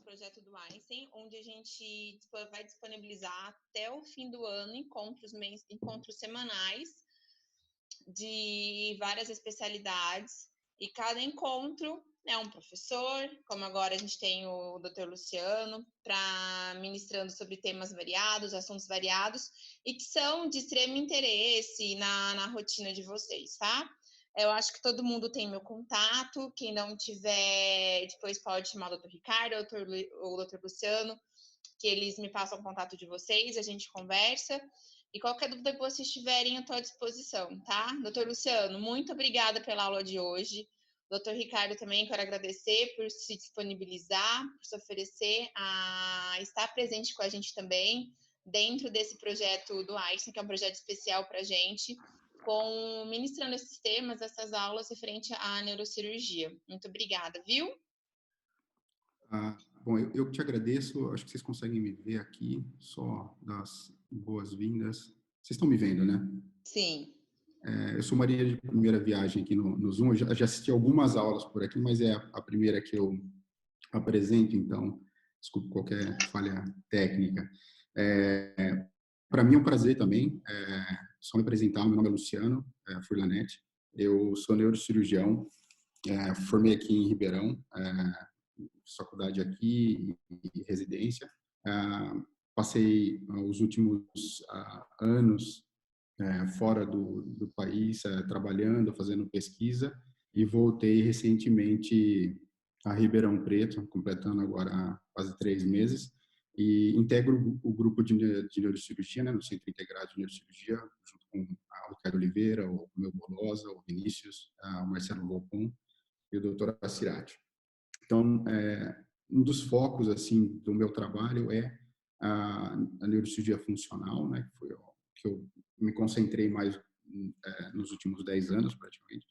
projeto do Einstein, onde a gente vai disponibilizar até o fim do ano encontros semanais de várias especialidades, e cada encontro é um professor, como agora a gente tem o Dr. Luciano, ministrando sobre temas variados, assuntos variados, e que são de extremo interesse na rotina de vocês, tá? Eu acho que todo mundo tem meu contato. Quem não tiver, depois pode chamar o Dr. Ricardo ou o Dr. Luciano, que eles me passam o contato de vocês, a gente conversa. E qualquer dúvida que vocês tiverem, eu estou à disposição, tá? Dr. Luciano, muito obrigada pela aula de hoje. Dr. Ricardo, também quero agradecer por se disponibilizar, por se oferecer a estar presente com a gente também, dentro desse projeto do Einstein, que é um projeto especial para a gente, ministrando esses temas, essas aulas referente à neurocirurgia. Muito obrigada, viu? Bom, eu que te agradeço. Acho que vocês conseguem me ver aqui, só das boas-vindas. Vocês estão me vendo, né? Sim. Eu sou marinheiro de primeira viagem aqui no Zoom. Eu já assisti algumas aulas por aqui, mas é a primeira que eu apresento, então, desculpe qualquer falha técnica. Para mim é um prazer também, só me apresentar. Meu nome é Luciano Furlanetti. Eu sou neurocirurgião, formei aqui em Ribeirão, faculdade aqui e residência. Passei os últimos anos fora do país, trabalhando, fazendo pesquisa, e voltei recentemente a Ribeirão Preto, completando agora quase 3 meses, e integro o grupo de neurocirurgia, né, no Centro Integrado de Neurocirurgia, junto com o Ricardo Oliveira, o meu Bolosa, o Vinícius, o Marcelo Lopon e o doutor Assirati. Então, um dos focos assim do meu trabalho é a neurocirurgia funcional, né, que foi que eu me concentrei mais nos últimos 10 anos, praticamente.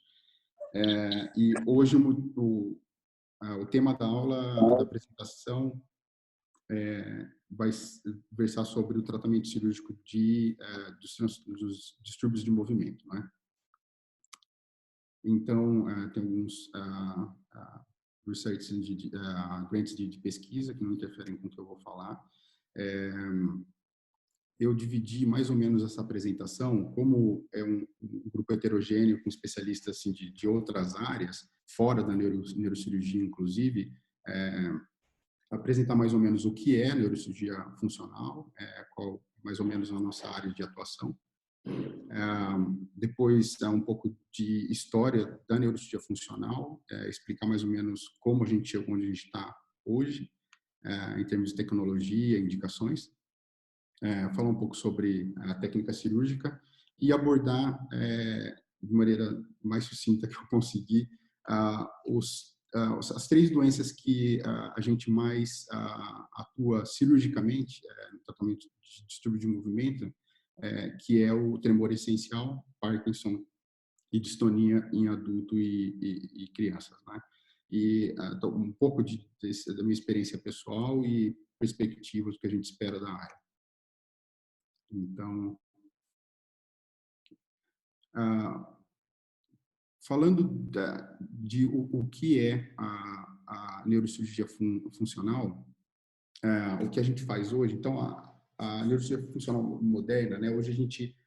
E hoje o tema da aula, da apresentação, vai versar sobre o tratamento cirúrgico dos distúrbios de movimento, né? Então, tem alguns grants de pesquisa que não interferem com o que eu vou falar. Eu dividi mais ou menos essa apresentação, como é um grupo heterogêneo com especialistas assim, de outras áreas, fora da neurocirurgia, inclusive, apresentar mais ou menos o que é neurocirurgia funcional, qual mais ou menos a nossa área de atuação. Depois, um pouco de história da neurocirurgia funcional, explicar mais ou menos como a gente chegou onde a gente está hoje, em termos de tecnologia, indicações. Falar um pouco sobre a técnica cirúrgica e abordar de maneira mais sucinta que eu consegui as 3 doenças que a gente mais atua cirurgicamente no tratamento de distúrbio de movimento, que é o tremor essencial, Parkinson e distonia em adulto e crianças, né? E um pouco da minha experiência pessoal e perspectivas que a gente espera da área. Então, falando de o que é a neurocirurgia funcional, o que a gente faz hoje, então, a neurocirurgia funcional moderna, né, hoje a gente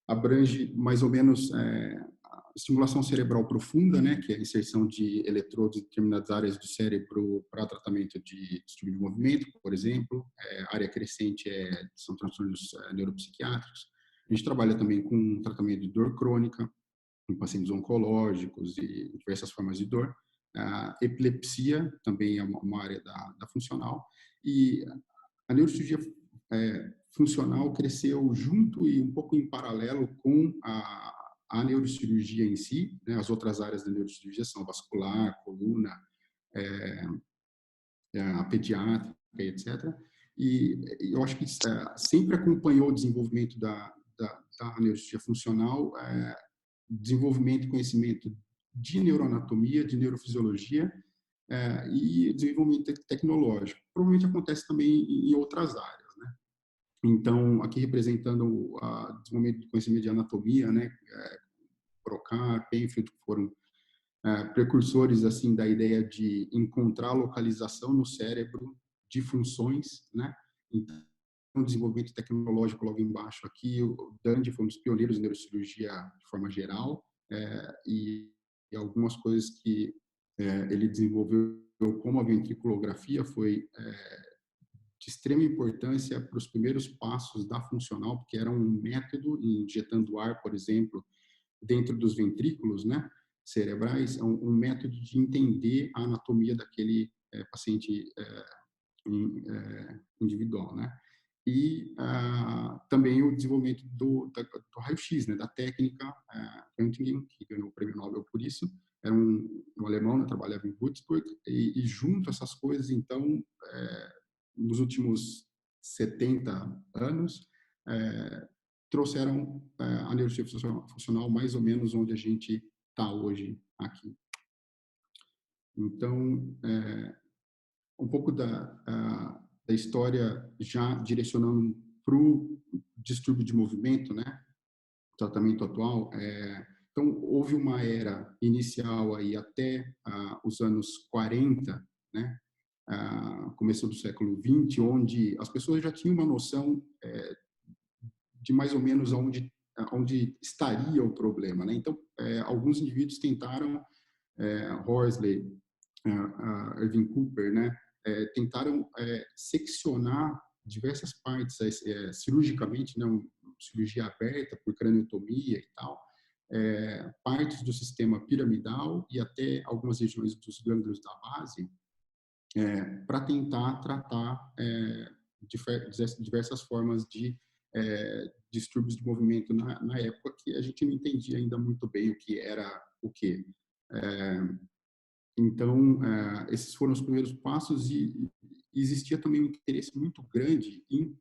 abrange mais ou menos a estimulação cerebral profunda, né, que é a inserção de eletrodos em determinadas áreas do cérebro para tratamento de distúrbio de movimento, por exemplo. A área crescente são transtornos neuropsiquiátricos. A gente trabalha também com tratamento de dor crônica, em pacientes oncológicos e diversas formas de dor. A epilepsia também é uma área da funcional. E a neurocirurgia funcional cresceu junto e um pouco em paralelo com a neurocirurgia em si, né? As outras áreas da neurocirurgia são vascular, coluna, a pediátrica, etc. E eu acho que sempre acompanhou o desenvolvimento da neurocirurgia funcional, desenvolvimento e conhecimento de neuroanatomia, de neurofisiologia e desenvolvimento tecnológico. Provavelmente acontece também em outras áreas, né? Então, aqui representando o desenvolvimento do conhecimento de anatomia, né? Broca, Penfield, que foram precursores assim da ideia de encontrar localização no cérebro de funções, né? Então, o desenvolvimento tecnológico logo embaixo aqui, o Dandy foi um dos pioneiros em neurocirurgia de forma geral, e algumas coisas que ele desenvolveu, como a ventriculografia, foi de extrema importância para os primeiros passos da funcional, porque era um método, injetando ar, por exemplo, dentro dos ventrículos, né, cerebrais, um método de entender a anatomia daquele paciente individual, né? E também o desenvolvimento do raio-x, né, da técnica Röntgen, que ganhou o prêmio Nobel por isso. Era um alemão, né, trabalhava em Würzburg, e junto a essas coisas, então, nos últimos 70 anos, trouxeram a neurociência funcional mais ou menos onde a gente está hoje aqui. Então, um pouco da história já direcionando para o distúrbio de movimento, né? Tratamento atual. Então, houve uma era inicial aí até os anos 40, né? Começo do século 20, onde as pessoas já tinham uma noção de mais ou menos onde estaria o problema, né? Então, alguns indivíduos tentaram, Horsley, Irving Cooper, né? Tentaram seccionar diversas partes cirurgicamente, né? Cirurgia aberta por craniotomia e tal, partes do sistema piramidal e até algumas regiões dos gânglios da base, para tentar tratar diversas formas de distúrbios de movimento na época, que a gente não entendia ainda muito bem o que era o quê. Então, esses foram os primeiros passos, e existia também um interesse muito grande em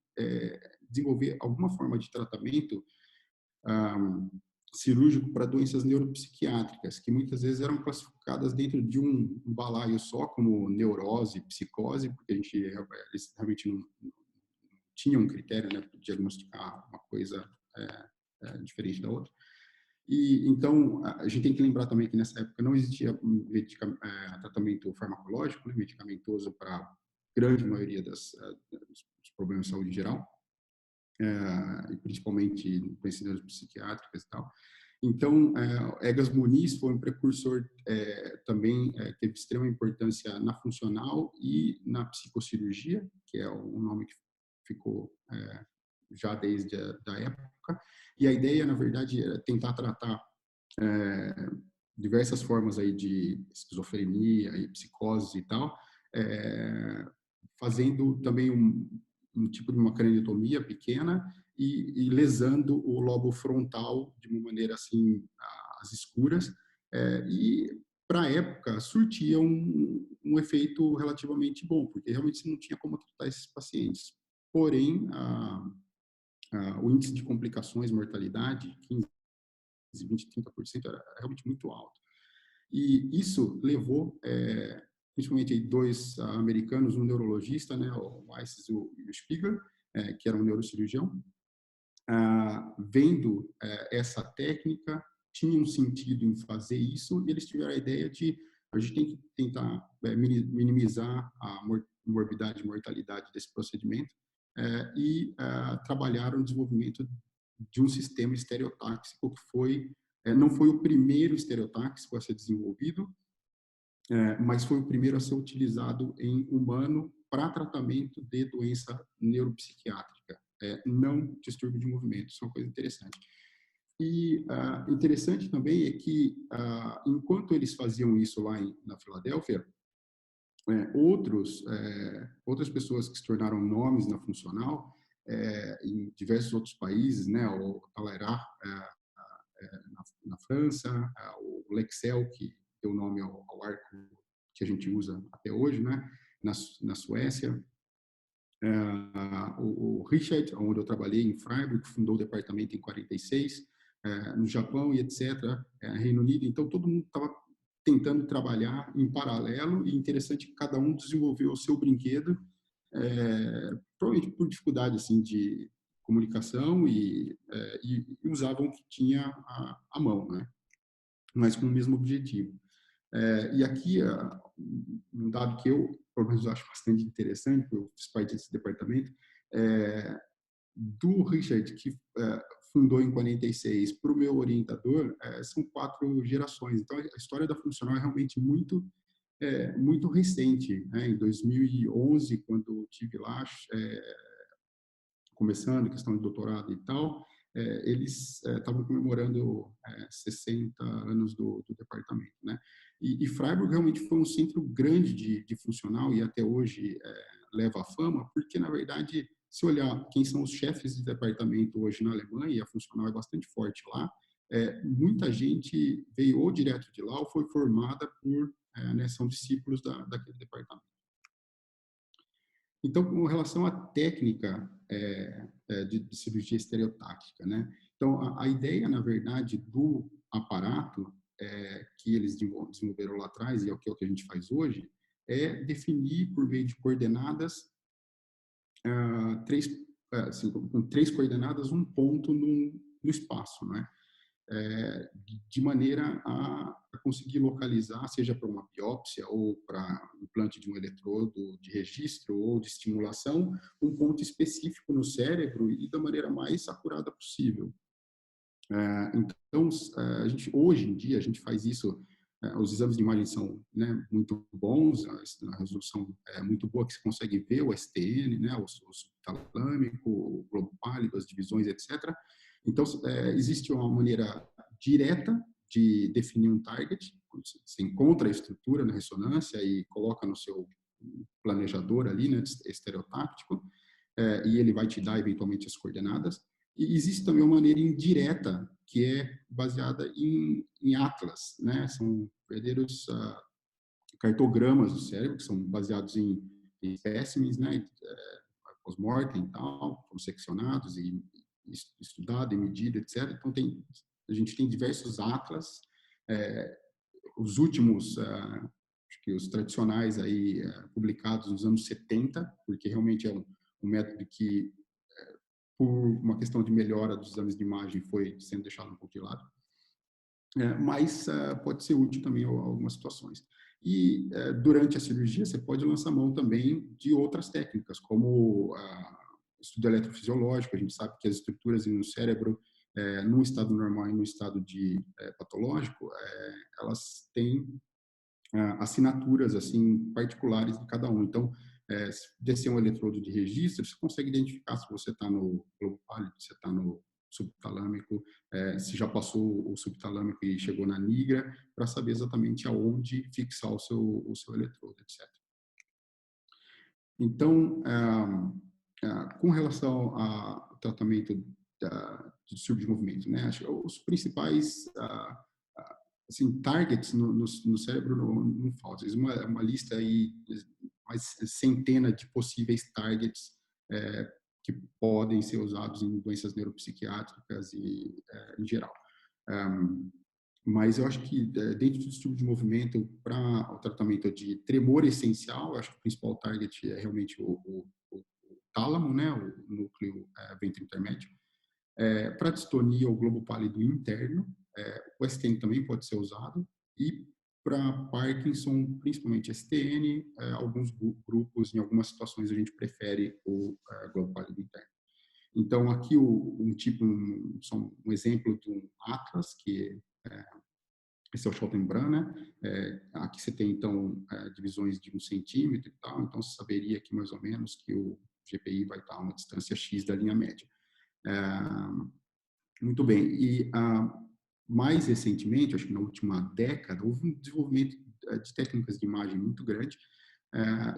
desenvolver alguma forma de tratamento cirúrgico para doenças neuropsiquiátricas, que muitas vezes eram classificadas dentro de um balaio só, como neurose, psicose, porque eles realmente não tinham um critério, né, para diagnosticar uma coisa diferente da outra. E então a gente tem que lembrar também que nessa época não existia tratamento farmacológico, né, medicamentoso para a grande maioria dos problemas de saúde geral, e principalmente doenças psiquiátricas e tal. Então, Egas Muniz foi um precursor também, teve extrema importância na funcional e na psicocirurgia, que é um nome que ficou já desde a época. E a ideia, na verdade, é tentar tratar diversas formas aí de esquizofrenia e psicose e tal, fazendo também um tipo de uma craniotomia pequena e lesando o lobo frontal de uma maneira assim às escuras, e para a época surtia um efeito relativamente bom, porque realmente você não tinha como tratar esses pacientes. Porém, o índice de complicações, mortalidade, 15, 20, 30% era realmente muito alto. E isso levou, principalmente aí, dois americanos, um neurologista, né, o Weiss e o Spiegel, que era um neurocirurgião, vendo essa técnica, tinham sentido em fazer isso, e eles tiveram a ideia de a gente tem que tentar minimizar a morbidade e mortalidade desse procedimento, e trabalharam o desenvolvimento de um sistema estereotáxico que foi, não foi o primeiro estereotáxico a ser desenvolvido, mas foi o primeiro a ser utilizado em humano para tratamento de doença neuropsiquiátrica, não distúrbio de movimento. Isso é uma coisa interessante. E interessante também é que, enquanto eles faziam isso lá na Filadélfia, outras pessoas que se tornaram nomes na funcional em diversos outros países, né, o Talleyrand na França, o Lexel, que deu nome ao arco que a gente usa até hoje, né, na Suécia, o Richard, onde eu trabalhei em Freiburg, que fundou o departamento em 46, no Japão e etc., Reino Unido. Então, todo mundo estava tentando trabalhar em paralelo, e interessante que cada um desenvolveu o seu brinquedo, provavelmente por dificuldade assim de comunicação, e usavam o que tinha à mão, né? Mas com o mesmo objetivo. E aqui, um dado que eu, pelo menos, acho bastante interessante, porque eu fiz parte desse departamento, do Richard, que fundou em 46, para o meu orientador, são 4 gerações. Então, a história da funcional é realmente muito recente. Né? Em 2011, quando eu estive lá, começando, questão de doutorado e tal, eles estavam comemorando 60 anos do departamento, né? E Freiburg realmente foi um centro grande de funcional e até hoje leva a fama, porque, na verdade, se olhar quem são os chefes de departamento hoje na Alemanha, e a funcional é bastante forte lá, muita gente veio ou direto de lá ou foi formada por, né, são discípulos daquele departamento. Então, com relação à técnica de cirurgia estereotática, né? Então, a ideia, na verdade, do aparato que eles desenvolveram lá atrás, e é o que a gente faz hoje, é definir, por meio de coordenadas, com 3 coordenadas, um ponto no espaço, né? De maneira a conseguir localizar, seja para uma biópsia ou para implante de um eletrodo de registro ou de estimulação, um ponto específico no cérebro e da maneira mais acurada possível. Então, hoje em dia, a gente faz isso, os exames de imagem são, né, muito bons, a resolução é muito boa, que você consegue ver o STN, né, o subtalâmico, o globo pálido, as divisões, etc. Então, existe uma maneira direta de definir um target. Você encontra a estrutura na ressonância e coloca no seu planejador ali, né, estereotático, e ele vai te dar eventualmente as coordenadas. E existe também uma maneira indireta, que é baseada em atlas, né? São verdadeiros cartogramas do cérebro, que são baseados em espécimes, né? Pós-mortem e tal, foram seccionados e estudado e medido, etc. Então, a gente tem diversos atlas, os últimos, acho que os tradicionais aí, publicados nos anos 70, porque realmente é um método que, por uma questão de melhora dos exames de imagem, foi sendo deixado um pouco de lado. Mas pode ser útil também em algumas situações. E durante a cirurgia, você pode lançar mão também de outras técnicas, como estudo eletrofisiológico. A gente sabe que as estruturas no cérebro, no estado normal e no estado de patológico, elas têm assinaturas assim particulares de cada um. Então, se descer um eletrodo de registro, você consegue identificar se você está no globo pálido, se você está no subtalâmico, se já passou o subtalâmico e chegou na nigra, para saber exatamente aonde fixar o seu eletrodo, etc. Então, com relação ao tratamento de distúrbio de movimento, né, acho que os principais assim, targets no cérebro não faltam. Uma lista aí, mais centena de possíveis targets que podem ser usados em doenças neuropsiquiátricas e em geral. Mas eu acho que dentro do distúrbio de movimento, para o tratamento de tremor essencial, eu acho que o principal target é realmente o tálamo, né, o núcleo ventro intermédio. Para distonia, o globo pálido interno, o STN também pode ser usado, e para Parkinson, principalmente STN, alguns grupos, em algumas situações, a gente prefere o globo pálido interno. Então, aqui um exemplo de um atlas, que esse é o Schottenbrand, né? Aqui você tem, então, divisões de 1 centímetro e tal, então você saberia aqui mais ou menos que o GPI vai estar a uma distância X da linha média. Muito bem. E mais recentemente, acho que na última década, houve um desenvolvimento de técnicas de imagem muito grande,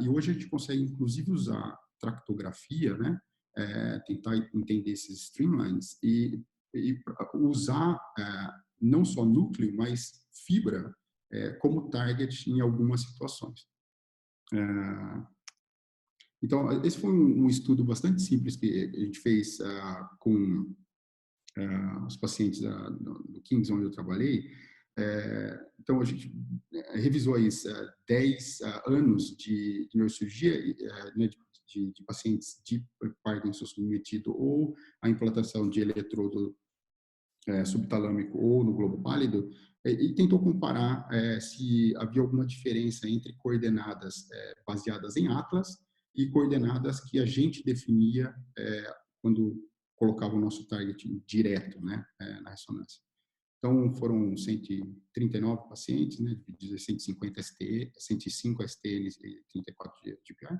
e hoje a gente consegue, inclusive, usar tractografia, né, tentar entender esses streamlines e usar não só núcleo, mas fibra como target em algumas situações. Então, esse foi um estudo bastante simples que a gente fez com os pacientes do King's, onde eu trabalhei. Então, a gente revisou aí 10 anos de neurocirurgia, né, de pacientes de Parkinson submetido ou a implantação de eletrodo subtalâmico ou no globo pálido, e tentou comparar se havia alguma diferença entre coordenadas baseadas em atlas e coordenadas que a gente definia quando colocava o nosso target direto, né, na ressonância. Então, foram 139 pacientes, né, de 150 ST, 105 STNs e 34 de GPR.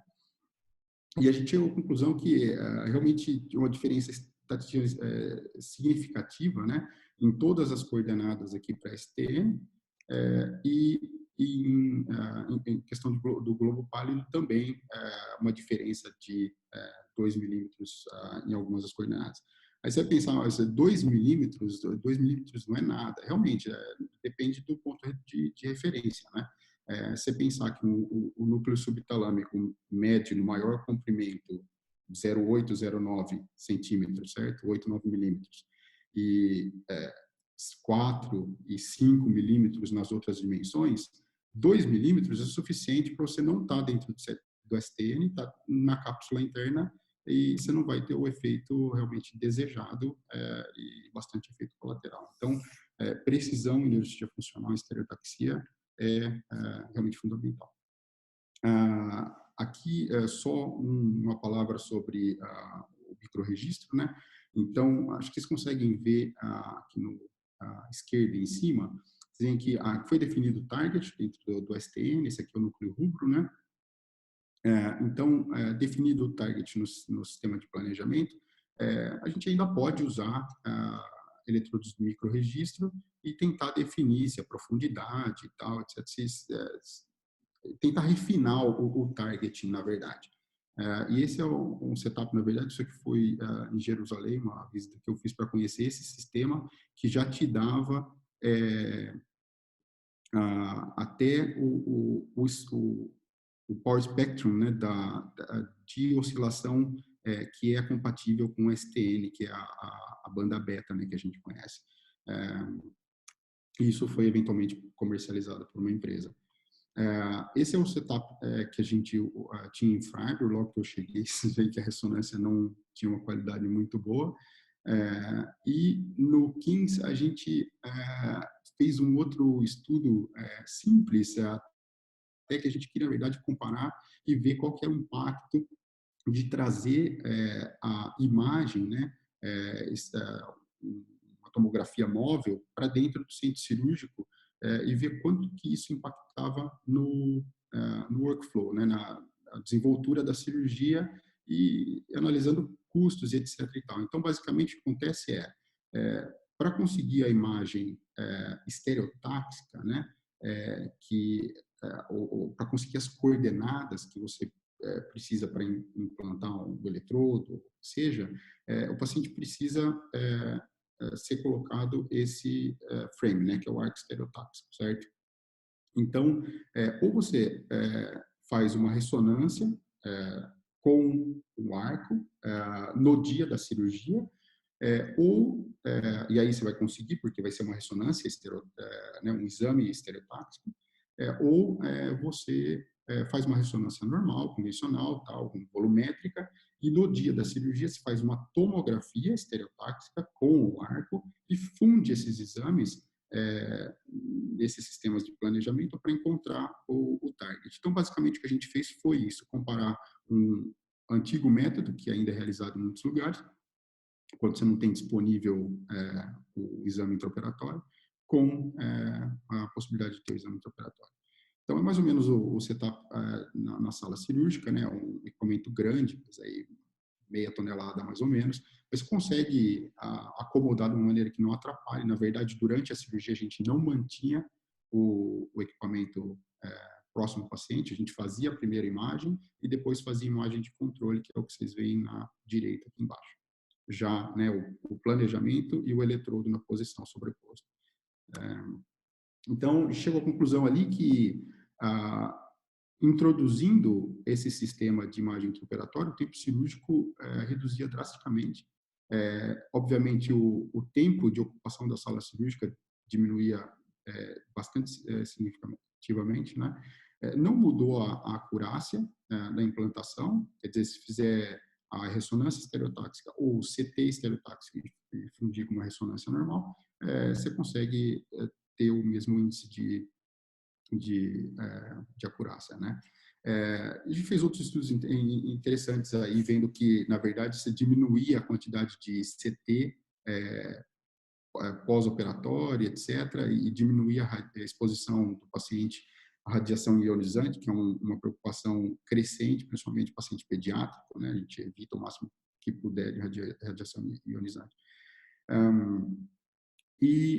E a gente chegou à conclusão que realmente tinha uma diferença estatística significativa, né, em todas as coordenadas aqui para STN, e em questão do globo pálido também uma diferença de 2 milímetros em algumas das coordenadas. Aí você vai pensar, 2 milímetros não é nada. Realmente, depende do ponto de referência, né? Você pensar que o núcleo subtalâmico mede no maior comprimento 0,8, 0,9 centímetros, certo? 8, 9 milímetros. E 4 e 5 milímetros nas outras dimensões, 2 milímetros é suficiente para você não estar dentro do STN, estar na cápsula interna, e você não vai ter o efeito realmente desejado e bastante efeito colateral. Então, precisão em neurologia funcional e estereotaxia é realmente fundamental. Aqui só uma palavra sobre o microrregistro, né? Então, acho que vocês conseguem ver aqui à esquerda em cima, dizem que foi definido o target dentro do STN, esse aqui é o núcleo rubro, né? Então, definido o target no sistema de planejamento, a gente ainda pode usar eletrodos de microrregistro e tentar definir se a profundidade e tal, etc. Tentar refinar o targeting, na verdade. E esse é um setup, na verdade, isso aqui foi em Jerusalém, uma visita que eu fiz para conhecer esse sistema, que já te dava até o power spectrum, né, de oscilação que é compatível com o STN, que é a banda beta, né, que a gente conhece. Isso foi eventualmente comercializado por uma empresa. Esse é o setup que a gente tinha em Freiburg. Logo que eu cheguei, vocês veem que a ressonância não tinha uma qualidade muito boa. E no King's a gente fez um outro estudo simples, até que a gente queria, na verdade, comparar e ver qual que é o impacto de trazer a imagem, né, uma tomografia móvel para dentro do centro cirúrgico e ver quanto que isso impactava no workflow, né, na desenvoltura da cirurgia e analisando custos e etc. E tal. Então, basicamente, o que acontece para conseguir a imagem estereotáxica, né, para conseguir as coordenadas que você precisa para implantar um eletrodo, seja, o paciente precisa ser colocado esse frame, né, que é o arco estereotáxico, certo? Então, ou você faz uma ressonância com o arco no dia da cirurgia, e aí você vai conseguir, porque vai ser uma ressonância, né, um exame estereotáxico, ou você faz uma ressonância normal, convencional, tal, volumétrica, e no dia da cirurgia se faz uma tomografia estereotáxica com o arco e funde esses exames nesses sistemas de planejamento para encontrar o target. Então, basicamente, o que a gente fez foi isso, comparar um antigo método, que ainda é realizado em muitos lugares, quando você não tem disponível o exame intraoperatório, com a possibilidade de ter o exame intraoperatório. Então, é mais ou menos o setup na sala cirúrgica, né? Um equipamento grande, aí, meia tonelada mais ou menos, mas consegue acomodar de uma maneira que não atrapalhe. Na verdade, durante a cirurgia, a gente não mantinha o equipamento próximo ao paciente, a gente fazia a primeira imagem e depois fazia a imagem de controle, que é o que vocês veem na direita aqui embaixo. Já, né, o planejamento e o eletrodo na posição sobreposta. Então, chegou à conclusão ali que, introduzindo esse sistema de imagem intraoperatória, o tempo cirúrgico reduzia drasticamente. Obviamente, o tempo de ocupação da sala cirúrgica diminuía bastante significativamente, né? Não mudou a acurácia da implantação, quer dizer, se fizer a ressonância estereotáxica ou CT estereotáxica e fundir com uma ressonância normal, você consegue ter o mesmo índice de acurácia, né? A gente fez outros estudos interessantes aí, vendo que, na verdade, se diminuir a quantidade de CT pós-operatória, etc., e diminuir a exposição do paciente à radiação ionizante, que é uma preocupação crescente, principalmente paciente pediátrico, né? A gente evita o máximo que puder de radiação ionizante.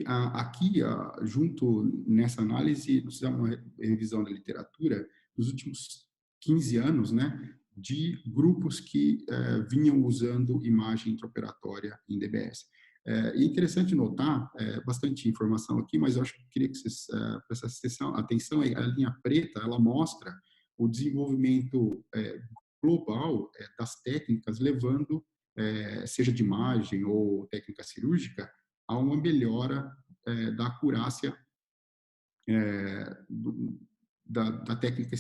Aqui, junto nessa análise, nós fizemos uma revisão da literatura dos últimos 15 anos, né, de grupos que vinham usando imagem intraoperatória em DBS. É interessante notar, bastante informação aqui, mas eu acho que queria que vocês prestassem atenção, a linha preta, ela mostra o desenvolvimento global das técnicas, levando, seja de imagem ou técnica cirúrgica, a uma melhora da acurácia da técnica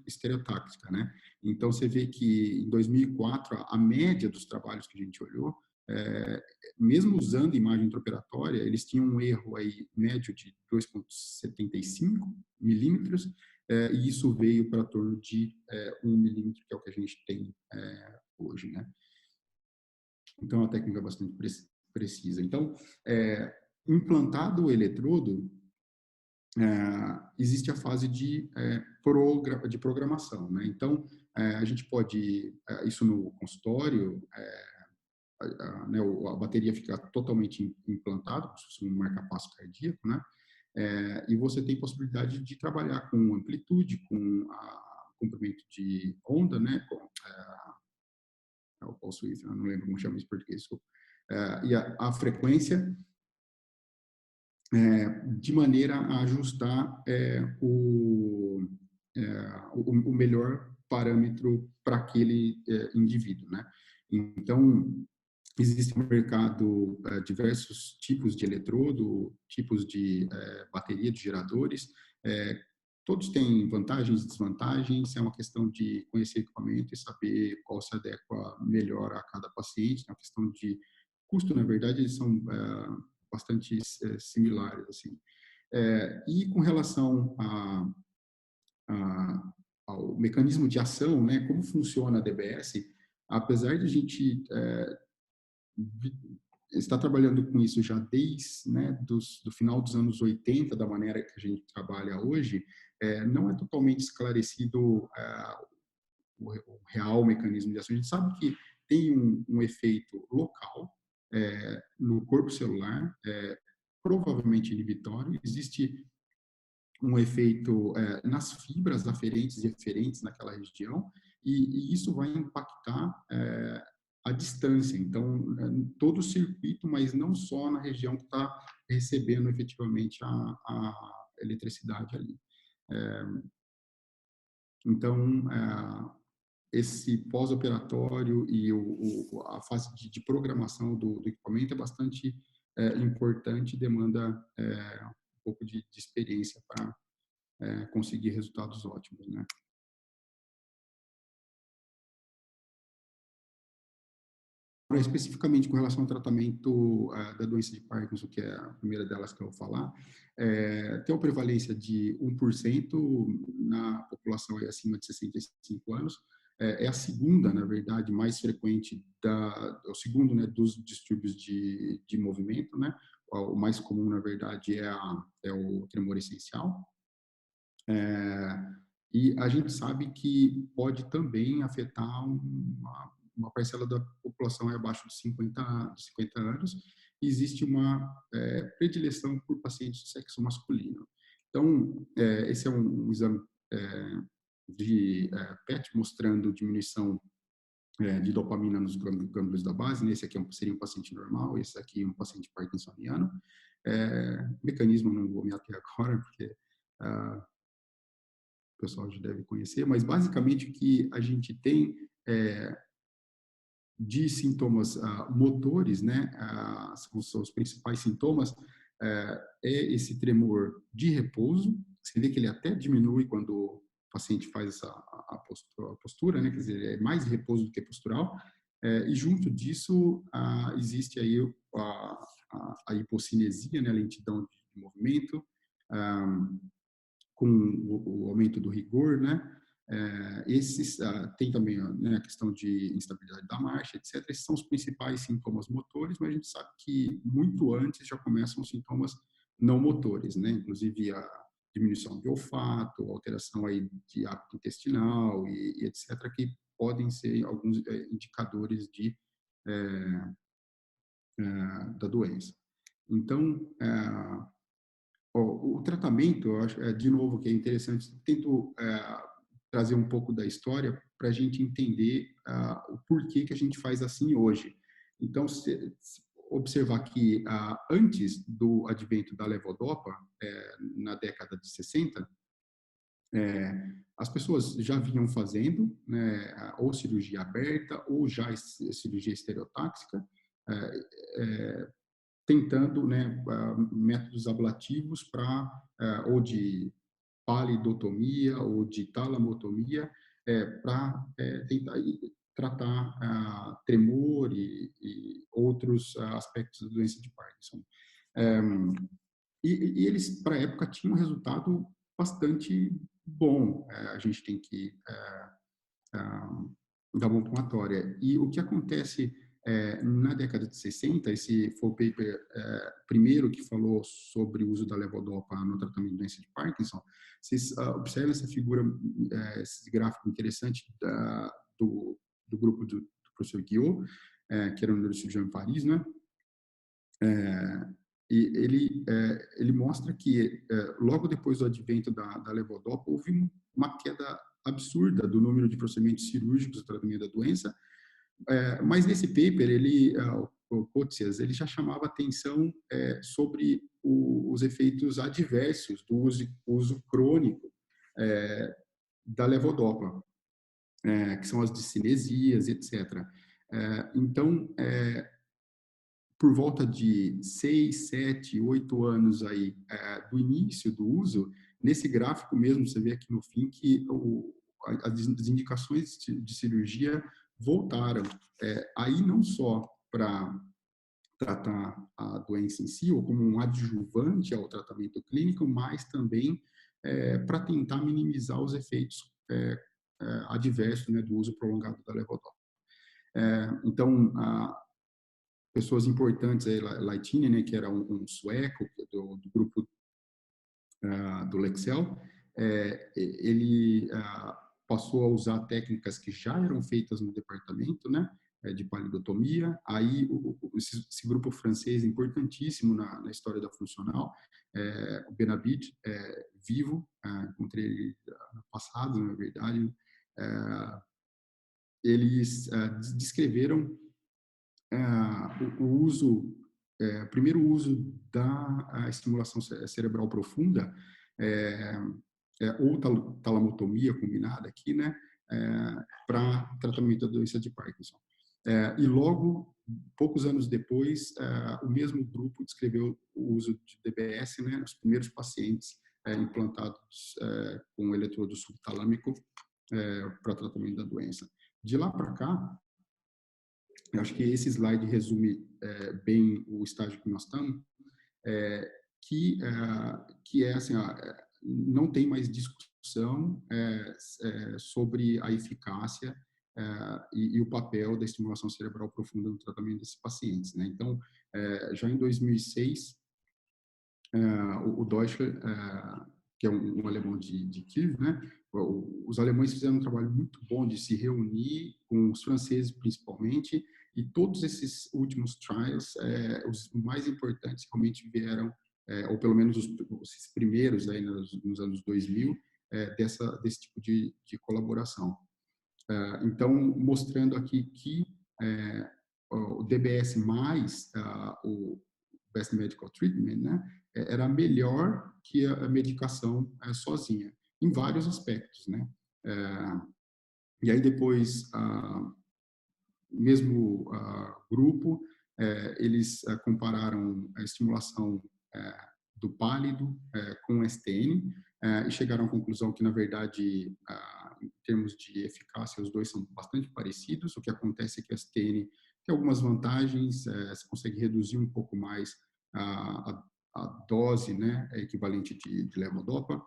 estereotáxica, né? Então, você vê que em 2004, a média dos trabalhos que a gente olhou, mesmo usando imagem intraoperatória, eles tinham um erro aí médio de 2,75 milímetros, e isso veio para torno de 1 milímetro, que é o que a gente tem hoje, né? Então, é uma técnica bastante precisa. Então, implantado o eletrodo, existe a fase de programação, né? Então, a gente pode, isso no consultório, a bateria fica totalmente implantada, como se fosse um marca-passo cardíaco, né? E você tem possibilidade de trabalhar com amplitude, com comprimento de onda, né? O pulse width, eu não lembro como chama isso em português, desculpa. E a frequência, de maneira a ajustar o melhor parâmetro para aquele indivíduo, né? Então, existe no mercado diversos tipos de eletrodo, tipos de bateria de geradores, todos têm vantagens e desvantagens, é uma questão de conhecer o equipamento e saber qual se adequa melhor a cada paciente, é uma questão de custo, na verdade, eles são bastante similares, assim. E com relação ao mecanismo de ação, né, como funciona a DBS, apesar de a gente estar trabalhando com isso já desde, né, do final dos anos 80, da maneira que a gente trabalha hoje, não é totalmente esclarecido o real mecanismo de ação. A gente sabe que tem um efeito local no corpo celular, provavelmente inibitório. Existe um efeito nas fibras aferentes e eferentes naquela região, e isso vai impactar a distância. Então, todo o circuito, mas não só na região que está recebendo efetivamente a eletricidade ali. Então, esse pós-operatório e a fase de programação do equipamento é bastante importante e demanda um pouco de experiência para conseguir resultados ótimos, né? Especificamente com relação ao tratamento da doença de Parkinson, que é a primeira delas que eu vou falar, tem uma prevalência de 1% na população acima de 65 anos, é a segunda, na verdade, mais frequente, o segundo, né, dos distúrbios de movimento, né? O mais comum, na verdade, é o tremor essencial. E a gente sabe que pode também afetar uma parcela da população abaixo de 50 anos, e existe uma predileção por pacientes de sexo masculino. Então, esse é um exame de PET mostrando diminuição de dopamina nos gânglios da base. Esse aqui seria um paciente normal, esse aqui é um paciente parkinsoniano. Mecanismo não vou me ater agora, porque o pessoal já deve conhecer, mas basicamente o que a gente tem de sintomas motores, né, são os principais sintomas, é esse tremor de repouso. Você vê que ele até diminui quando o paciente faz a postura, né, quer dizer, é mais de repouso do que postural, e junto disso existe aí a hipocinesia, né, a lentidão de movimento, com o aumento do rigor, né? Tem também, né, a questão de instabilidade da marcha, etc. Esses são os principais sintomas motores, mas a gente sabe que muito antes já começam os sintomas não motores, né? Inclusive a diminuição de olfato, alteração aí de hábito intestinal e etc., que podem ser alguns indicadores da doença. Então, o tratamento, eu acho, de novo, que é interessante, tento trazer um pouco da história para a gente entender o porquê que a gente faz assim hoje. Então, se observar que antes do advento da levodopa, na década de 60, as pessoas já vinham fazendo, né, ou cirurgia aberta ou já cirurgia estereotáxica, tentando, né, métodos ablativos para ou de palidotomia ou de talamotomia para tentar tratar tremor e outros aspectos da doença de Parkinson. E eles, para a época, tinham um resultado bastante bom. A gente tem que dar uma palmatória. E o que acontece na década de 60, esse foi o paper primeiro que falou sobre o uso da levodopa no tratamento da doença de Parkinson. Vocês observam essa figura, esse gráfico interessante do grupo do professor Guiot, que era um neurocirurgião em Paris, né? E ele mostra que logo depois do advento da levodopa houve uma queda absurda do número de procedimentos cirúrgicos do tratamento da doença, mas nesse paper o Coetzee, ele já chamava atenção sobre os efeitos adversos do uso crônico da levodopa, que são as discinesias, etc. Então, por volta de 6, 7, 8 anos aí do início do uso, nesse gráfico mesmo, você vê aqui no fim que as indicações de cirurgia voltaram. Aí não só para tratar a doença em si, ou como um adjuvante ao tratamento clínico, mas também para tentar minimizar os efeitos adversos, né, do uso prolongado da levodopa. Então, pessoas importantes, Laitinen, né, que era um sueco do grupo do Lexel, ele passou a usar técnicas que já eram feitas no departamento, né, de palidotomia. Aí esse grupo francês importantíssimo na história da funcional, o Benabid, vivo, encontrei ele no passado, na verdade, eles descreveram o primeiro uso da estimulação cerebral profunda, ou talamotomia combinada aqui, né, para tratamento da doença de Parkinson. E logo, poucos anos depois, o mesmo grupo descreveu o uso de DBS, né, nos primeiros pacientes implantados com eletrodo subtalâmico para tratamento da doença. De lá para cá, eu acho que esse slide resume bem o estágio que nós estamos, que é assim, não tem mais discussão sobre a eficácia e o papel da estimulação cerebral profunda no tratamento desses pacientes, né? Então, já em 2006, o Deutschler, que é um alemão de Kiev, né? Os alemães fizeram um trabalho muito bom de se reunir com os franceses, principalmente, e todos esses últimos trials, os mais importantes realmente vieram, ou pelo menos os primeiros aí nos anos 2000, desse tipo de colaboração. Então, mostrando aqui que o DBS mais o Best Medical Treatment, né, era melhor que a medicação sozinha, em vários aspectos, né. E aí depois, mesmo grupo, eles compararam a estimulação do pálido com o STN e chegaram à conclusão que, na verdade, em termos de eficácia, os dois são bastante parecidos. O que acontece é que o STN tem algumas vantagens, você consegue reduzir um pouco mais a dose, né, é equivalente de levodopa.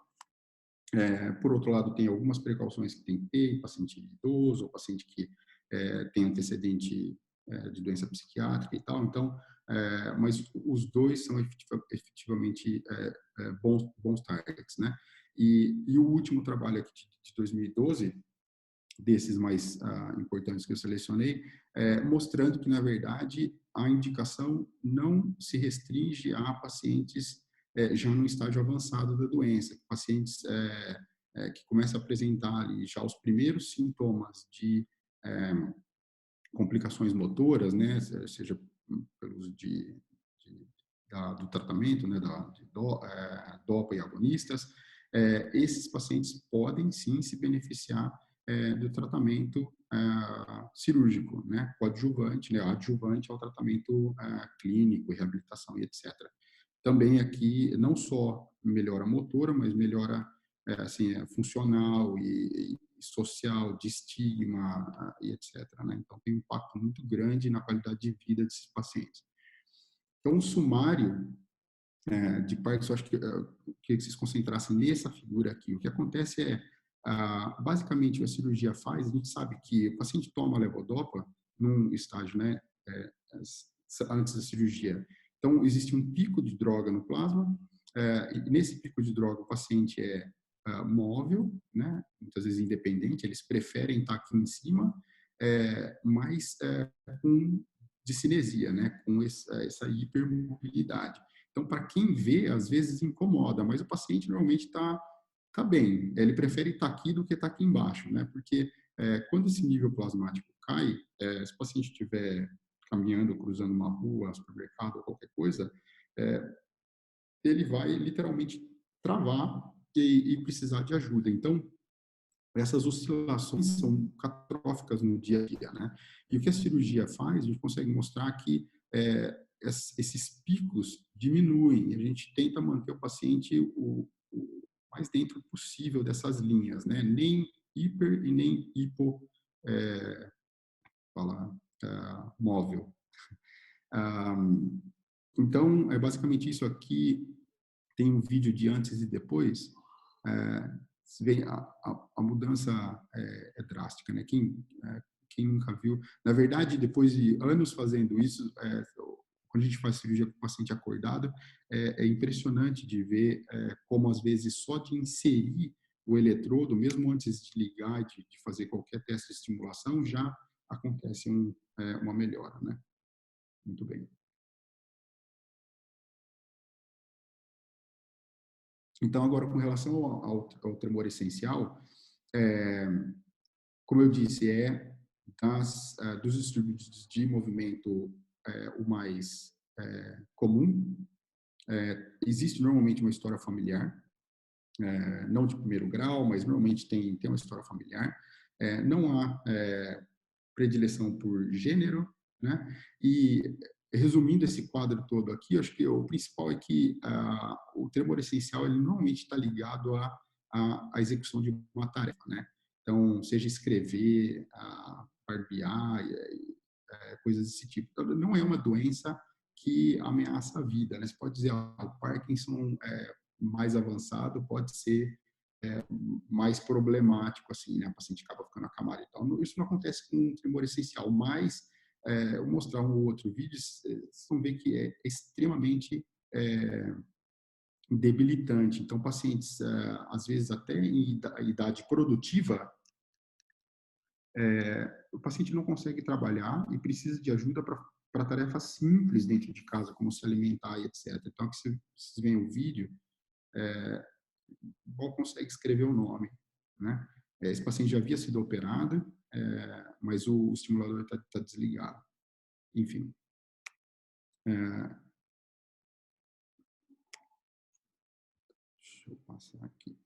Por outro lado, tem algumas precauções que tem que ter, paciente idoso, ou paciente que tem antecedente de doença psiquiátrica e tal. Então, mas os dois são efetivamente bons targets, né? E o último trabalho aqui de 2012, desses mais importantes que eu selecionei, mostrando que, na verdade, a indicação não se restringe a pacientes já no estágio avançado da doença, pacientes que começam a apresentar ali já os primeiros sintomas de complicações motoras, né, seja pelo uso do tratamento, né, DOPA e agonistas, esses pacientes podem sim se beneficiar do tratamento cirúrgico, né, coadjuvante, né, adjuvante ao tratamento clínico, reabilitação e etc. Também aqui não só melhora motora, mas melhora assim, funcional e social, de estigma e etc. Né? Então tem um impacto muito grande na qualidade de vida desses pacientes. Então, um sumário de partes, eu acho que vocês concentrassem nessa figura aqui. O que acontece basicamente, a cirurgia faz, a gente sabe que o paciente toma levodopa num estágio, né, antes da cirurgia. Então, existe um pico de droga no plasma, e nesse pico de droga o paciente é móvel, né, muitas vezes independente, eles preferem estar aqui em cima, mas com discinesia, né, com essa hipermobilidade. Então, para quem vê, às vezes incomoda, mas o paciente normalmente tá bem. Ele prefere estar aqui do que estar aqui embaixo, né? Porque quando esse nível plasmático cai, se o paciente estiver caminhando, cruzando uma rua, supermercado ou qualquer coisa, ele vai literalmente travar e precisar de ajuda. Então, essas oscilações são catastróficas no dia a dia, né? E o que a cirurgia faz, a gente consegue mostrar que esses picos diminuem. A gente tenta manter o paciente o mais dentro possível dessas linhas, né? Nem hiper e nem hipo móvel. Então, é basicamente isso aqui. Tem um vídeo de antes e depois. Você vê a mudança é drástica, né? Quem nunca viu, na verdade, depois de anos fazendo isso, quando a gente faz cirurgia com o paciente acordado, é impressionante de ver como às vezes só de inserir o eletrodo, mesmo antes de ligar, de fazer qualquer teste de estimulação, já acontece uma melhora, né? Muito bem. Então, agora, com relação ao tremor essencial, como eu disse, dos distúrbios de movimento o mais comum. Existe normalmente uma história familiar, não de primeiro grau, mas normalmente tem uma história familiar. Não há predileção por gênero, né? E resumindo esse quadro todo aqui, acho que o principal é que o tremor essencial ele normalmente está ligado à execução de uma tarefa, né? Então, seja escrever, barbear, coisas desse tipo. Então, não é uma doença que ameaça a vida, né? Você pode dizer, o Parkinson mais avançado pode ser mais problemático, assim, né? O paciente acaba ficando acamado e tal. Isso não acontece com um tremor essencial, mas eu vou mostrar um outro vídeo, vocês vão ver que é extremamente debilitante. Então, pacientes, às vezes até em idade produtiva, o paciente não consegue trabalhar e precisa de ajuda para tarefas simples dentro de casa, como se alimentar e etc. Então, aqui vocês veem o vídeo, mal consegue escrever o nome, né? Esse paciente já havia sido operado, mas o estimulador está desligado. Enfim. Deixa eu passar aqui.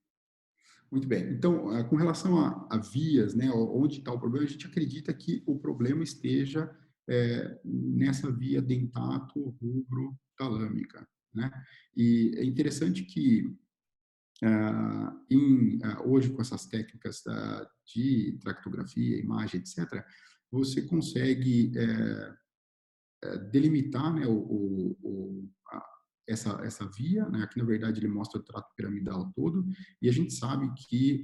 Muito bem. Então, com relação a vias, né, onde está o problema, a gente acredita que o problema esteja nessa via dentato-rubro-talâmica, né? E é interessante que hoje, com essas técnicas de tractografia, imagem, etc., você consegue delimitar, né, essa via, né? Aqui, na verdade, ele mostra o trato piramidal todo, e a gente sabe que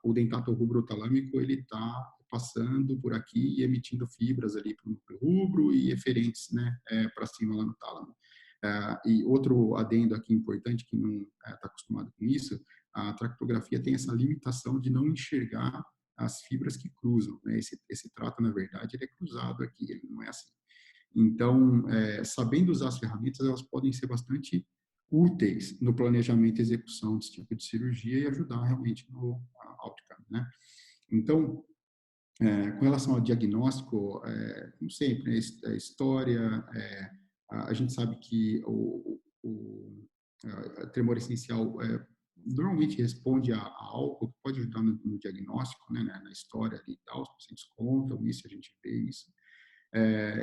o dentato rubro-talâmico, ele está passando por aqui e emitindo fibras ali para o núcleo rubro e eferentes, né, para cima lá no tálamo. E outro adendo aqui importante, que não está acostumado com isso, a tractografia tem essa limitação de não enxergar as fibras que cruzam, né? Esse trato, na verdade, ele é cruzado aqui, ele não é assim. Então, sabendo usar as ferramentas, elas podem ser bastante úteis no planejamento e execução desse tipo de cirurgia e ajudar realmente no outcome, né? Então, com relação ao diagnóstico, como sempre, né, a história, a gente sabe que a tremor essencial normalmente responde a álcool, que pode ajudar no diagnóstico, né, na história ali e tal, os pacientes contam isso, a gente vê isso.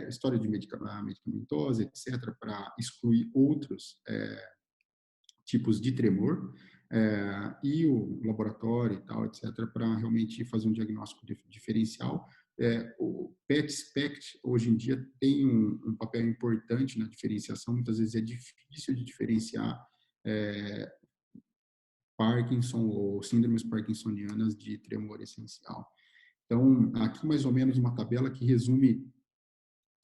História de medicamentosa, etc., para excluir outros tipos de tremor, e o laboratório e tal, etc., para realmente fazer um diagnóstico diferencial. O PET-SPECT, hoje em dia, tem um papel importante na diferenciação, muitas vezes é difícil de diferenciar Parkinson ou síndromes parkinsonianas de tremor essencial. Então, aqui mais ou menos uma tabela que resume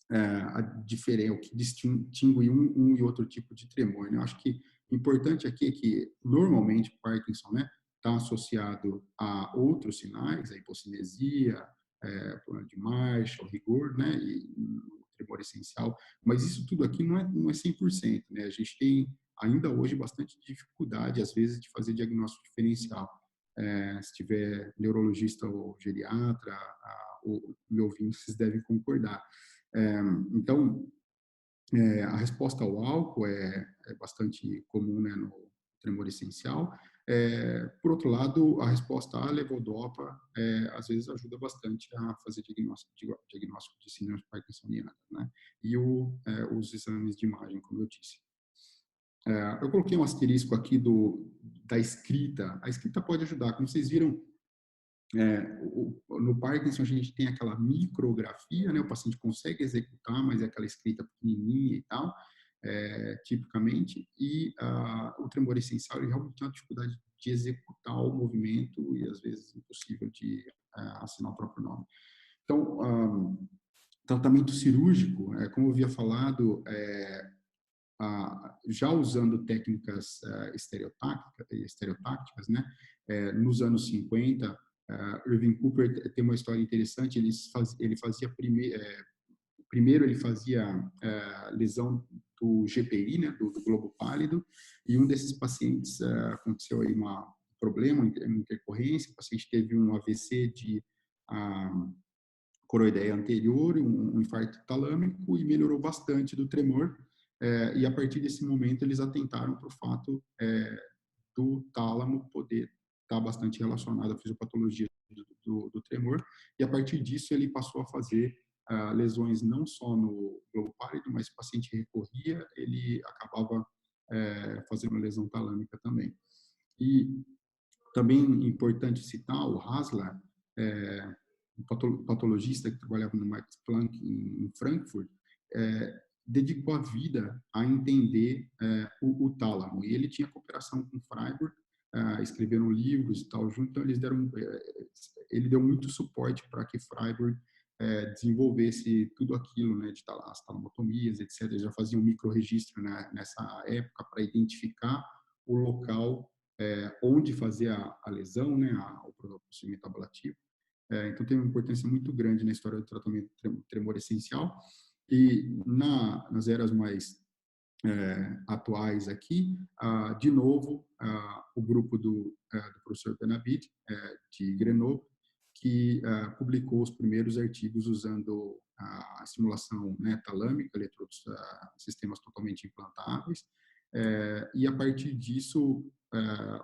a diferença, o que distingue um e outro tipo de tremor, né? Eu acho que o importante aqui é que, normalmente, Parkinson, né, está associado a outros sinais, a hipocinesia, problema de marcha, o rigor, né, e tremor essencial, mas isso tudo aqui não é 100%, né? A gente tem, ainda hoje, bastante dificuldade, às vezes, de fazer diagnóstico diferencial. Se tiver neurologista ou geriatra, me ouvindo, vocês devem concordar. Então, a resposta ao álcool é bastante comum, né, no tremor essencial. Por outro lado, a resposta à levodopa às vezes ajuda bastante a fazer diagnóstico de síndrome parkinsoniana, né? E os exames de imagem, como eu disse. Eu coloquei um asterisco aqui da escrita. A escrita pode ajudar. Como vocês viram, no Parkinson a gente tem aquela micrografia, né? O paciente consegue executar, mas é aquela escrita pequenininha e tal, tipicamente, e o tremor essencial ele realmente tem uma dificuldade de executar o movimento e às vezes impossível de assinar o próprio nome. Então, tratamento cirúrgico, como eu havia falado, já usando técnicas estereotácticas, né? Nos anos 50, Irving Cooper tem uma história interessante. Ele fazia primeiro ele fazia lesão do GPI, né? Do globo pálido, e um desses pacientes aconteceu aí um problema, uma intercorrência. O paciente teve um AVC de coroideia anterior, um infarto talâmico, e melhorou bastante do tremor. E a partir desse momento eles atentaram para o fato do tálamo poder estar bastante relacionado à fisiopatologia do tremor, e a partir disso ele passou a fazer lesões não só no globo pálido, mas se o paciente recorria, ele acabava fazendo lesão talâmica também. E também importante citar o Hasler, um patologista que trabalhava no Max Planck em Frankfurt, dedicou a vida a entender o tálamo. E ele tinha cooperação com Freiburg, escreveram livros e tal junto, então ele deu muito suporte para que Freiburg desenvolvesse tudo aquilo, né, de as talamotomias, etc. Eles já faziam um microregistro, né, nessa época para identificar o local onde fazer a lesão, né, o procedimento ablativo. Então tem uma importância muito grande na história do tratamento do tremor essencial. E nas eras mais atuais aqui, de novo, o grupo do professor Benabid, de Grenoble, que publicou os primeiros artigos usando a estimulação, né, talâmica, eletrodos, sistemas totalmente implantáveis, e a partir disso,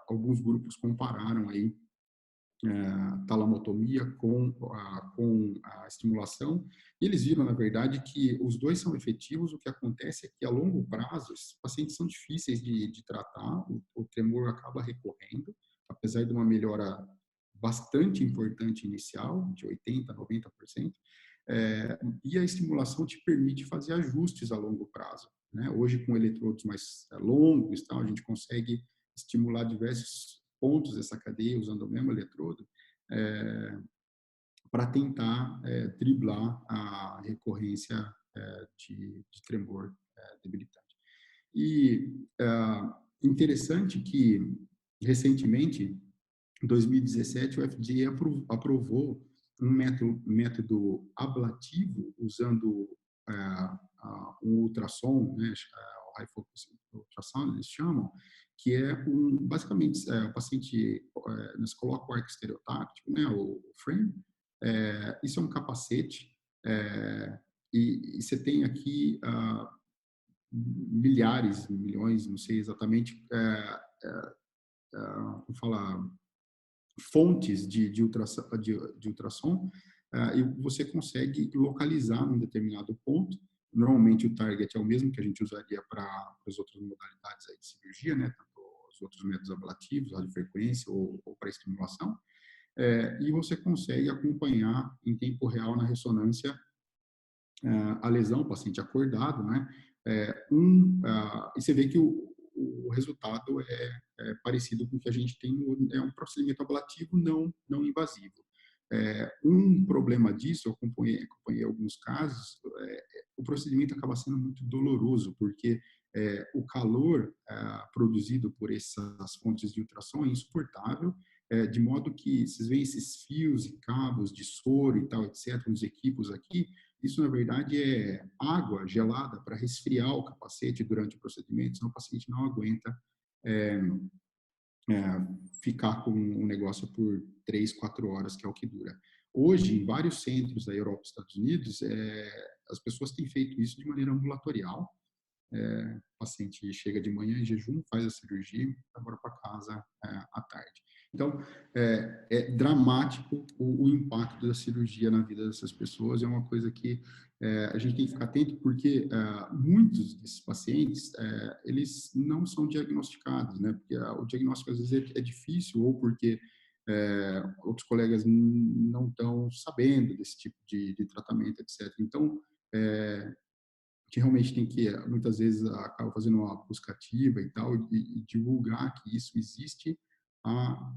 alguns grupos compararam aí talamotomia com a estimulação, e eles viram, na verdade, que os dois são efetivos. O que acontece é que, a longo prazo, esses pacientes são difíceis de tratar, o tremor acaba recorrendo, apesar de uma melhora bastante importante inicial, de 80%, 90%, e a estimulação te permite fazer ajustes a longo prazo, né? Hoje, com eletrodos mais longos, tal, a gente consegue estimular diversos pontos dessa cadeia usando o mesmo eletrodo, para tentar driblar a recorrência de tremor debilitante. E interessante que, recentemente, em 2017, o FDA aprovou um método ablativo usando um ultrassom, né, o high focus ultrasound, eles chamam, que é basicamente, o paciente, nós coloca o arco estereotático, né, o frame, isso é um capacete, e você tem aqui milhares, milhões, não sei exatamente, vou falar, fontes de ultrassom, e você consegue localizar num determinado ponto. Normalmente o target é o mesmo que a gente usaria para as outras modalidades aí de cirurgia, né? Tanto os outros métodos ablativos, radiofrequência ou para estimulação. E você consegue acompanhar em tempo real na ressonância a lesão, o paciente acordado, né? E você vê que o resultado é parecido com o que a gente tem, é um procedimento ablativo não invasivo. Um problema disso, eu acompanhei alguns casos, o procedimento acaba sendo muito doloroso, porque o calor produzido por essas fontes de ultrassom é insuportável, de modo que vocês veem esses fios e cabos de soro e tal, etc., nos equipos aqui, isso, na verdade, é água gelada para resfriar o capacete durante o procedimento, senão o paciente não aguenta ficar com um negócio por 3, 4 horas, que é o que dura. Hoje, em vários centros da Europa e Estados Unidos, as pessoas têm feito isso de maneira ambulatorial. O paciente chega de manhã em jejum, faz a cirurgia e vai embora para casa à tarde. Então, é dramático o impacto da cirurgia na vida dessas pessoas. É uma coisa que a gente tem que ficar atento, porque muitos desses pacientes, eles não são diagnosticados, né? Porque o diagnóstico, às vezes, é difícil, ou porque outros colegas não estão sabendo desse tipo de tratamento, etc. Então, que realmente tem que, muitas vezes, acaba fazendo uma busca ativa e tal, e divulgar que isso existe há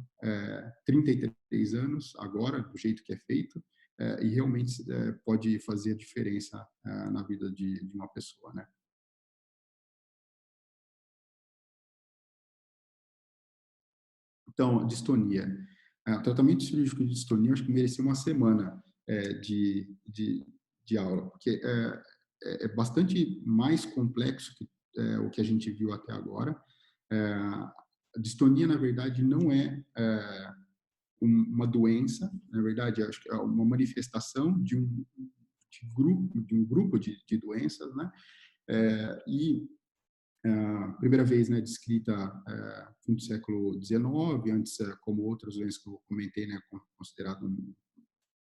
33 anos, agora, do jeito que é feito, e realmente pode fazer a diferença na vida de uma pessoa, né? Então, distonia. O tratamento cirúrgico de distonia, eu acho que merecia uma semana de aula, porque é bastante mais complexo que o que a gente viu até agora. A distonia, na verdade, não é uma doença, na verdade, acho que é uma manifestação de um grupo de doenças, né? E a primeira vez, né, descrita no fim do século XIX, antes, como outras doenças que eu comentei, né, considerado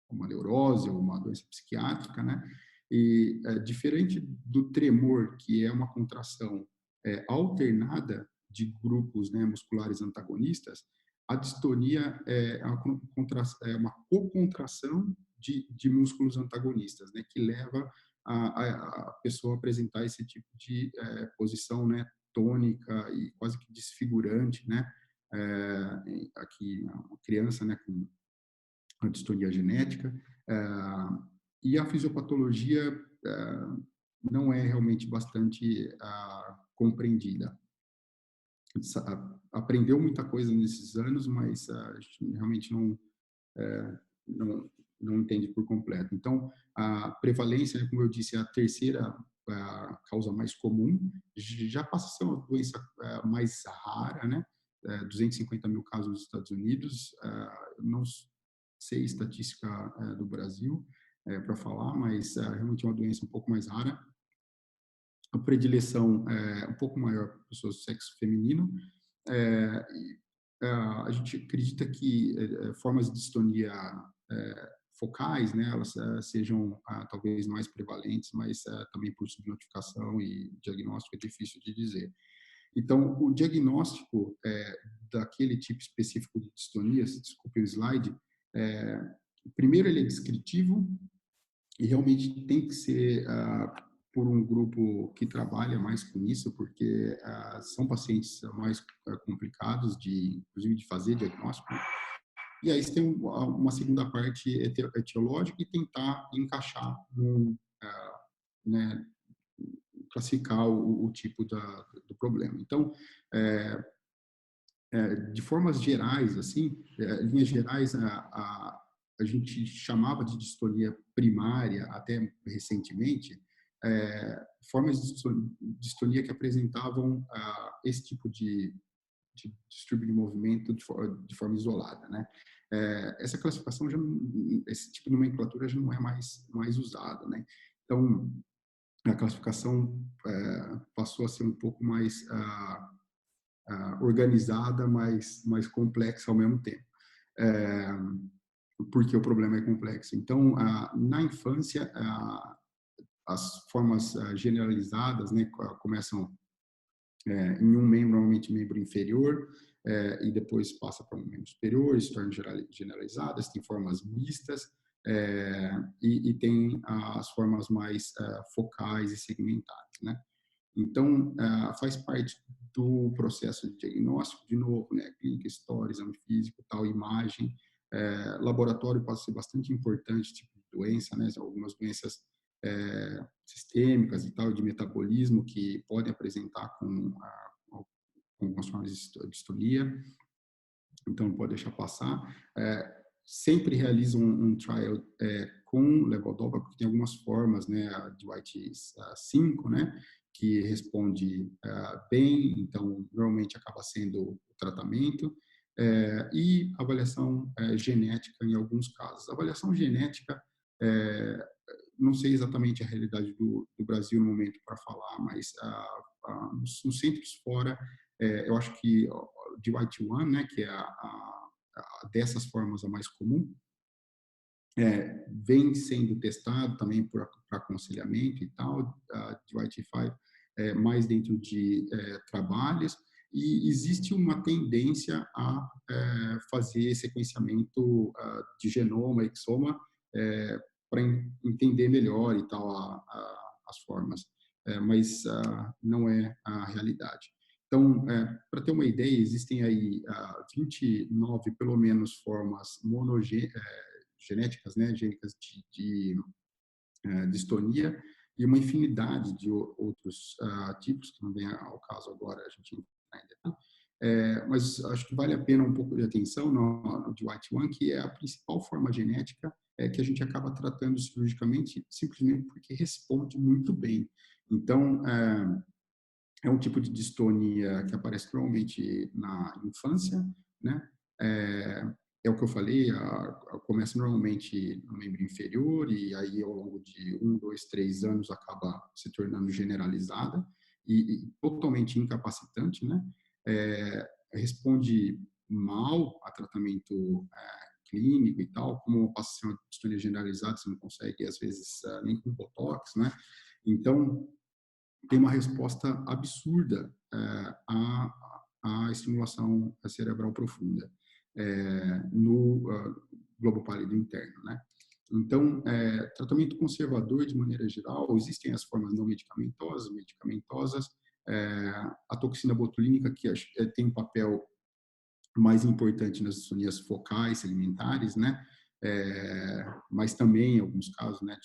uma neurose ou uma doença psiquiátrica, né? E diferente do tremor, que é uma contração alternada de grupos, né, musculares antagonistas, a distonia é uma cocontração de músculos antagonistas, né, que leva a pessoa a apresentar esse tipo de posição, né, tônica e quase que desfigurante, né? Aqui, a criança, né, com a distonia genética, e a fisiopatologia não é realmente bastante compreendida. Aprendeu muita coisa nesses anos, mas a gente realmente não entende por completo. Então, a prevalência, como eu disse, é a terceira causa mais comum, já passa a ser uma doença mais rara, né? 250 mil casos nos Estados Unidos, não sei estatística do Brasil para falar, mas realmente é uma doença um pouco mais rara. A predileção é um pouco maior para pessoas do sexo feminino. A gente acredita que formas de distonia focais, né, elas sejam talvez mais prevalentes, mas também por subnotificação e diagnóstico é difícil de dizer. Então, o diagnóstico daquele tipo específico de distonias, desculpe o slide, primeiro ele é descritivo e realmente tem que ser por um grupo que trabalha mais com isso, porque são pacientes mais complicados, inclusive de fazer diagnóstico. E aí você tem uma segunda parte etiológica e tentar encaixar, né, classificar o tipo do problema. Então, de formas gerais, assim, linhas gerais, a gente chamava de distonia primária até recentemente, formas de distonia que apresentavam esse tipo de distúrbio de movimento de forma isolada, né? Essa classificação esse tipo de nomenclatura já não é mais usada, né? Então, a classificação passou a ser um pouco mais organizada, mais complexa ao mesmo tempo, porque o problema é complexo. Então, na infância, as formas generalizadas, né, começam em um membro, normalmente membro inferior, e depois passa para um membro superior, se tornam generalizadas, tem formas mistas, e tem as formas mais focais e segmentadas, né? Então, faz parte do processo de diagnóstico, de novo, né? Clínica, história, exame físico, tal, imagem. Laboratório pode ser bastante importante, tipo de doença, né? Algumas doenças sistêmicas e tal, de metabolismo, que podem apresentar com algumas formas de distonia, então não pode deixar passar. Sempre realiza um trial com levodopa, porque tem algumas formas, né, de White 5, né, que responde bem, então normalmente acaba sendo o tratamento, e avaliação genética em alguns casos. A avaliação genética, não sei exatamente a realidade do Brasil no momento para falar, mas nos centros fora, eu acho que de White 1, né, que é dessas formas a mais comum, vem sendo testado também para aconselhamento e tal, de White 5, mais dentro de trabalhos, e existe uma tendência a fazer sequenciamento de genoma, exoma, para entender melhor e tal as formas, mas não é a realidade. Então, para ter uma ideia, existem aí 29, pelo menos, formas genéticas, né, gênicas de distonia, e uma infinidade de outros tipos, que não vem ao caso agora a gente entrar em detalhe. Mas acho que vale a pena um pouco de atenção no de White 1, que é a principal forma genética que a gente acaba tratando cirurgicamente, simplesmente porque responde muito bem. Então, é um tipo de distonia que aparece normalmente na infância, né? É o que eu falei, começa normalmente no membro inferior e aí ao longo de 1, 2, 3 anos acaba se tornando generalizada e totalmente incapacitante, né? Responde mal a tratamento clínico e tal, como passa a ser uma distonia generalizada, você não consegue às vezes nem com botox, né? Então, tem uma resposta absurda à estimulação cerebral profunda no globo pálido interno, né? Então, tratamento conservador, de maneira geral, existem as formas não medicamentosas, medicamentosas, a toxina botulínica, que tem um papel mais importante nas distonias focais, segmentares, né? Mas também, em alguns casos, né,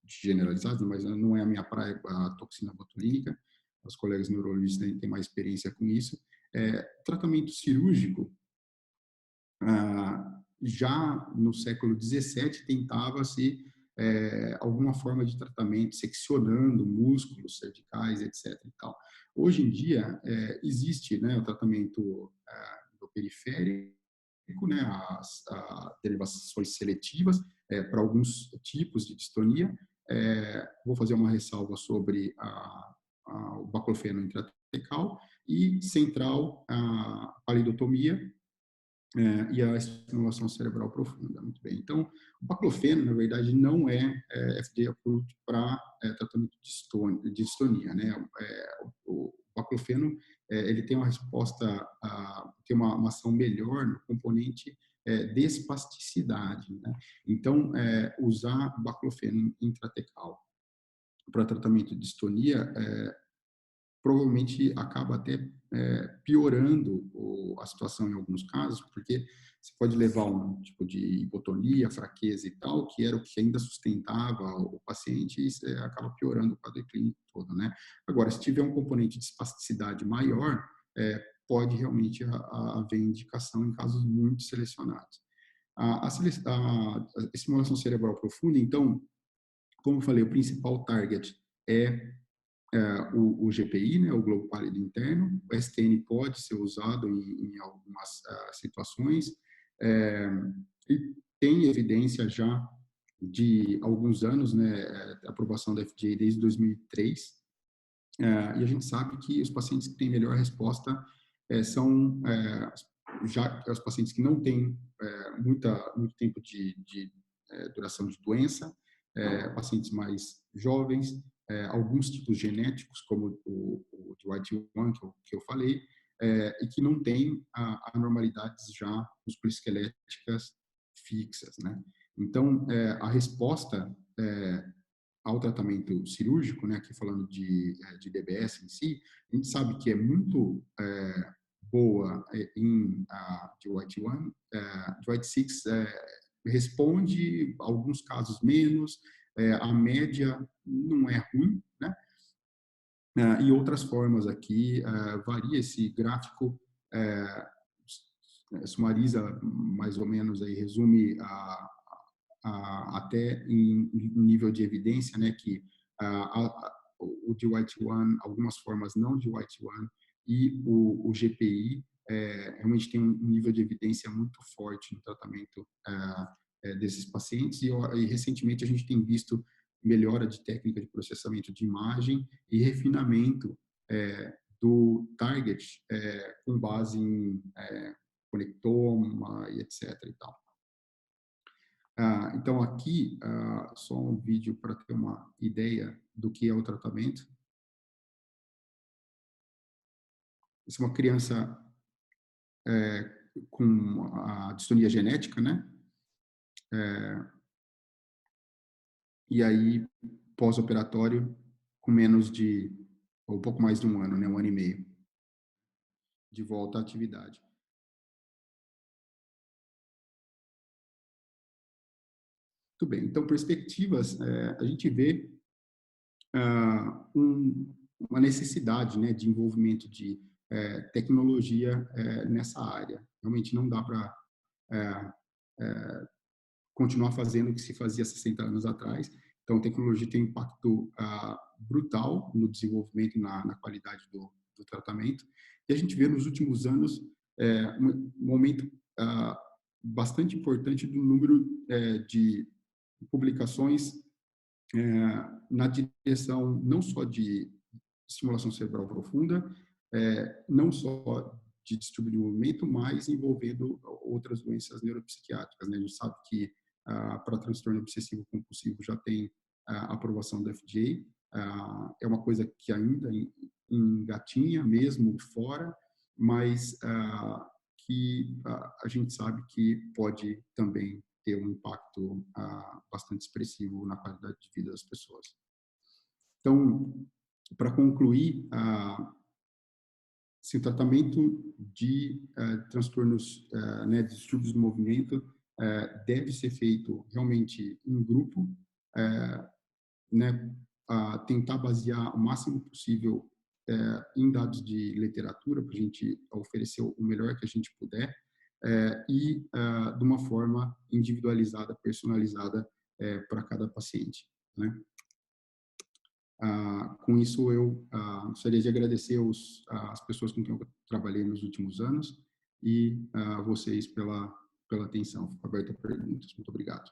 generalizados, mas não é a minha praia, a toxina botulínica. Os colegas neurologistas têm mais experiência com isso. Tratamento cirúrgico, já no século XVII tentava-se alguma forma de tratamento seccionando músculos cervicais, etc. E tal. Hoje em dia existe, né, o tratamento do periférico, né, as derivações seletivas para alguns tipos de distonia. Vou fazer uma ressalva sobre o baclofeno intratecal e central, a palidotomia e a estimulação cerebral profunda. Muito bem. Então, o baclofeno, na verdade, não é FDA approved para tratamento de distonia, né? O baclofeno ele tem uma resposta, tem uma ação melhor no componente despasticidade, né? Então, usar baclofeno intratecal para tratamento de distonia provavelmente acaba até piorando a situação em alguns casos, porque você pode levar um tipo de hipotonia, fraqueza e tal, que era o que ainda sustentava o paciente, e você acaba piorando o quadro clínico todo, né? Agora, se tiver um componente de espasticidade maior, pode realmente haver indicação em casos muito selecionados. A estimulação cerebral profunda, então, como eu falei, o principal target é o GPI, né, o globo pálido interno. O STN pode ser usado em algumas situações, e tem evidência já de alguns anos, né, aprovação da FDA desde 2003, e a gente sabe que os pacientes que têm melhor resposta são já os pacientes que não têm muito tempo de duração de doença, pacientes mais jovens, alguns tipos genéticos, como o DYT1, que eu falei, e que não têm anormalidades já musculoesqueléticas fixas, né? Então, a resposta ao tratamento cirúrgico, né, aqui falando de DBS em si, a gente sabe que é muito boa em DYT1, DYT6 responde, alguns casos menos, a média não é ruim, né? E outras formas aqui, varia esse gráfico, sumariza mais ou menos, aí resume até em nível de evidência, né, que o DYT1, algumas formas não DYT1 e o GPI realmente tem um nível de evidência muito forte no tratamento desses pacientes, e recentemente a gente tem visto melhora de técnica de processamento de imagem e refinamento do target com base em conectoma e etc. e tal. Então, aqui, só um vídeo para ter uma ideia do que é o tratamento. Essa é uma criança com a distonia genética, né? E aí, pós-operatório, com menos de, ou um pouco mais de um ano, né? 1 ano e meio, de volta à atividade. Muito bem. Então, perspectivas, a gente vê uma necessidade, né, de envolvimento de tecnologia nessa área. Realmente não dá para continuar fazendo o que se fazia 60 anos atrás. Então, a tecnologia tem um impacto brutal no desenvolvimento e na qualidade do tratamento. E a gente vê nos últimos anos um aumento bastante importante do número de publicações na direção não só de estimulação cerebral profunda, não só de distúrbio de movimento, mas envolvendo outras doenças neuropsiquiátricas, né? A gente sabe que para transtorno obsessivo compulsivo já tem aprovação da FDA, é uma coisa que ainda engatinha mesmo fora, mas que a gente sabe que pode também ter um impacto bastante expressivo na qualidade de vida das pessoas. Então, para concluir, se o tratamento de transtornos, né, de distúrbios do movimento deve ser feito realmente em grupo, né, tentar basear o máximo possível em dados de literatura, para a gente oferecer o melhor que a gente puder, e de uma forma individualizada, personalizada para cada paciente, né? Com isso, eu gostaria de agradecer as pessoas com quem eu trabalhei nos últimos anos e a vocês pela atenção. Fico aberto a perguntas. Muito obrigado.